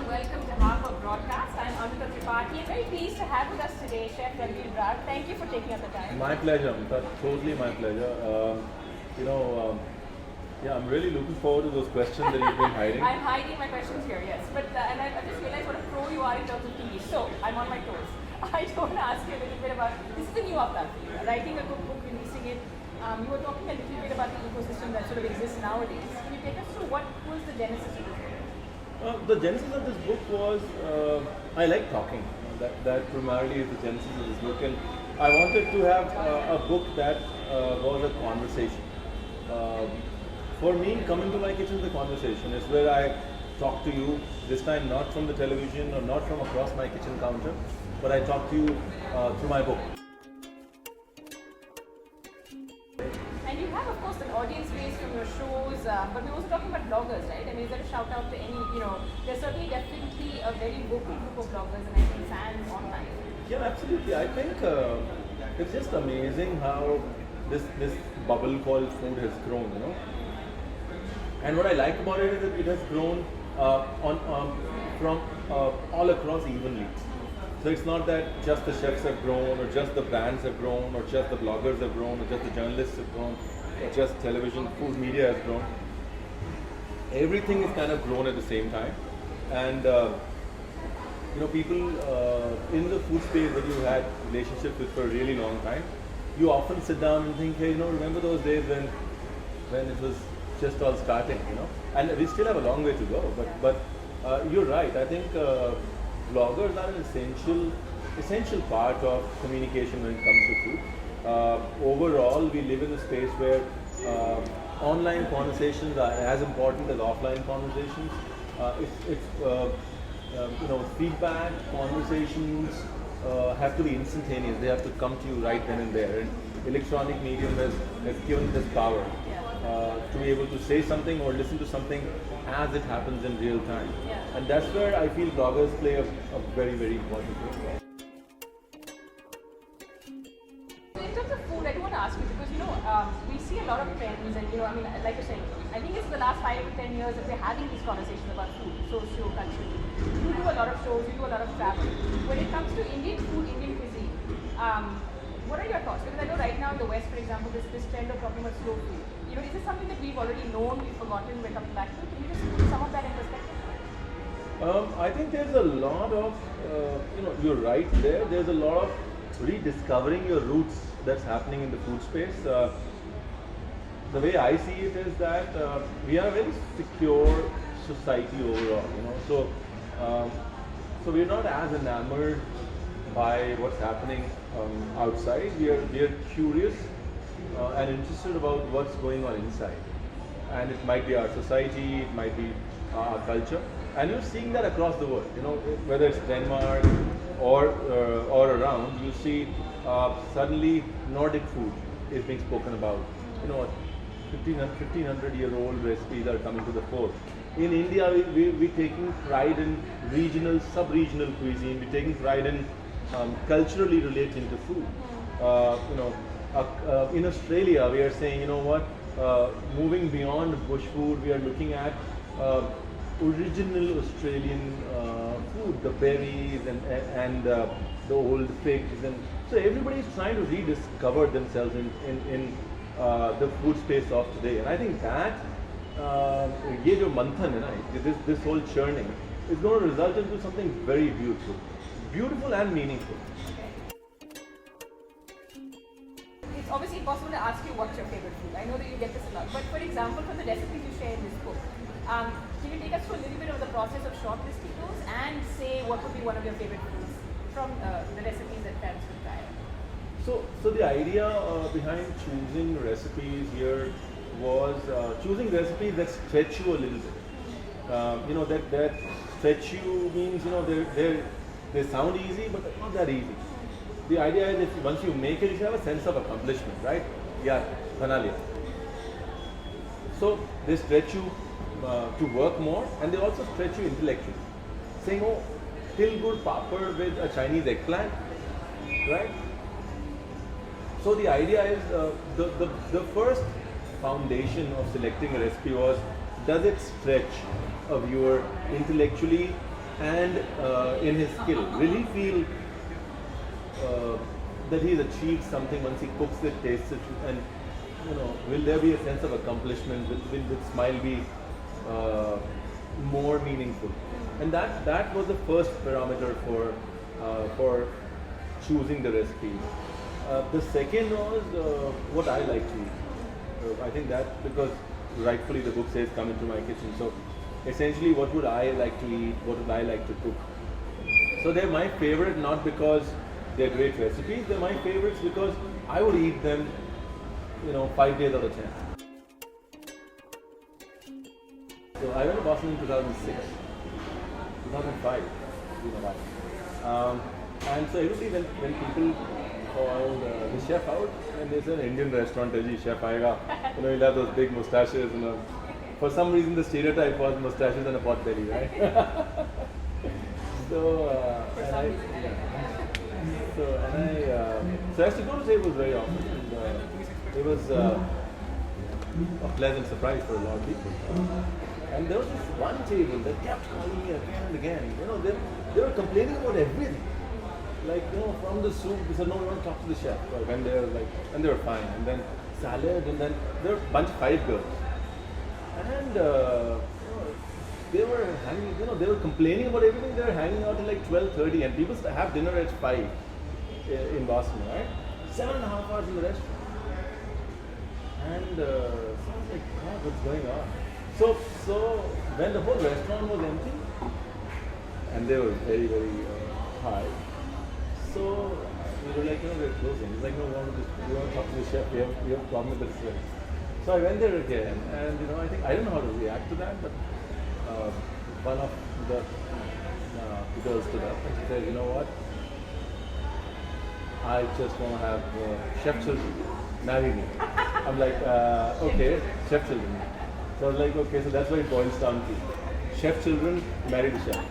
welcome to Harper Broadcast. I'm Amrita Tripathi and very pleased to have with us today Chef Ranveer Brar. Thank you for taking up the time. My pleasure, Amrita. Totally my pleasure. I'm really looking forward to those questions that you've been hiding. I'm hiding my questions here, yes. But and I just realized what a pro you are in terms of TV. So I'm on my toes. I want to ask you a little bit about, this is a new avatar for you, writing a cookbook, releasing it. You were talking a little bit about the ecosystem that sort of exists nowadays. Can you take us through what was the genesis of this book? The genesis of this book was, I like talking. That primarily is the genesis of this book. And I wanted to have a book that was a conversation. For me, coming to my kitchen is a conversation. It's where I talk to you, this time not from the television or not from across my kitchen counter, but I talk to you through my book. And you have, of course, an audience base from your shows, but we're also talking about bloggers, right? I mean, is there a shout out to any, there's certainly definitely a very vocal group of bloggers and I think fans online. Yeah, absolutely. I think it's just amazing how this bubble called food has grown, And what I like about it is that it has grown from all across evenly. So it's not that just the chefs have grown, or just the brands have grown, or just the bloggers have grown, or just the journalists have grown, or just television, food media has grown. Everything is kind of grown at the same time. And people in the food space that you had relationships with for a really long time, you often sit down and think, hey, remember those days when it was just all starting, And we still have a long way to go, but you're right. I think bloggers are an essential part of communication when it comes to food. Overall, we live in a space where online conversations are as important as offline conversations. Feedback, conversations have to be instantaneous. They have to come to you right then and there. And electronic medium has given this power to be able to say something or listen to something as it happens in real time. Yeah. And that's where I feel bloggers play a very, very important role. In terms of food, I do want to ask you because we see a lot of trends, and like you're saying, I think it's the last 5 to 10 years that we're having these conversations about food, socio-culturally. You do a lot of shows, you do a lot of travel. When it comes to Indian food, Indian cuisine, what are your thoughts? Because I know right now in the West, for example, this trend of talking about slow food. Is this something that we've already known, we've forgotten, we're coming back to? Can you just put some of that in perspective? I think there's a lot of, you're right there. There's a lot of rediscovering your roots that's happening in the food space. The way I see it is that we are a very secure society overall, So we're not as enamored by what's happening outside. We are curious and interested about what's going on inside. And it might be our society, it might be our culture. And you're seeing that across the world, whether it's Denmark or around, you see suddenly Nordic food is being spoken about. 1500-year-old recipes are coming to the fore. In India, we're taking pride in regional, sub-regional cuisine. We're taking pride in culturally relating to food. In Australia, we are saying, moving beyond bush food, we are looking at original Australian food, the berries and the old figs, and so everybody is trying to rediscover themselves in the food space of today. And I think that ये जो मंथन है ना, this whole churning is going to result into something very beautiful and meaningful. It's obviously impossible to ask you what's your favorite food. I know that you get this a lot, but for example, from the recipes you share in this book, can you take us through a little bit of the process of shortlisting those and say what would be one of your favorite foods from the recipes that fans would try? So the idea behind choosing recipes here was choosing recipes that stretch you a little bit. That stretch you means they sound easy, but they're not that easy. The idea is that once you make it, you have a sense of accomplishment, right? Yeah, bana liya. So they stretch you to work more, and they also stretch you intellectually. Saying, oh, Tilgur papad with a Chinese eggplant, right? So the idea is the first foundation of selecting a recipe was, does it stretch a viewer intellectually and in his skill. Will he feel that he's achieved something once he cooks it, tastes it, and will there be a sense of accomplishment? Will the smile be more meaningful? And that was the first parameter for choosing the recipe. The second was what I like to eat. I think that because rightfully the book says come into my kitchen. So essentially what would I like to eat, what would I like to cook. So they're my favorite not because they're great recipes, they're my favorites because I would eat them 5 days out of 10. So I went to Boston in 2006, 2005, and so every day when people called the chef out, and there's an Indian restaurant, chef aayega, he'll have those big mustaches, for some reason the stereotype was mustaches and a pot belly, right? So I used to go to tables very often. It was a pleasant surprise for a lot of people. And there was this one table that kept calling me again and again. They were complaining about everything. Like, from the soup, they said, no, we want to talk to the chef. And they were fine. And then salad, and then there were a bunch of 5 girls. And they were hanging, they were complaining about everything. They were hanging out till like 12:30, and people have dinner at 5 in Boston, right? 7.5 hours in the restaurant. And so I was like, God, what's going on? So when the whole restaurant was empty, and they were very, very high, so we were like, we're closing. It's like, no, we want to talk to the chef. We have a problem with this. So I went there again, and I don't know how to react to that, but one of the girls stood up and she said, you know what? I just want to have chef children marry me. I'm like, okay, chef children. So I was like, okay, so that's what it boils down to. Chef children marry the chef.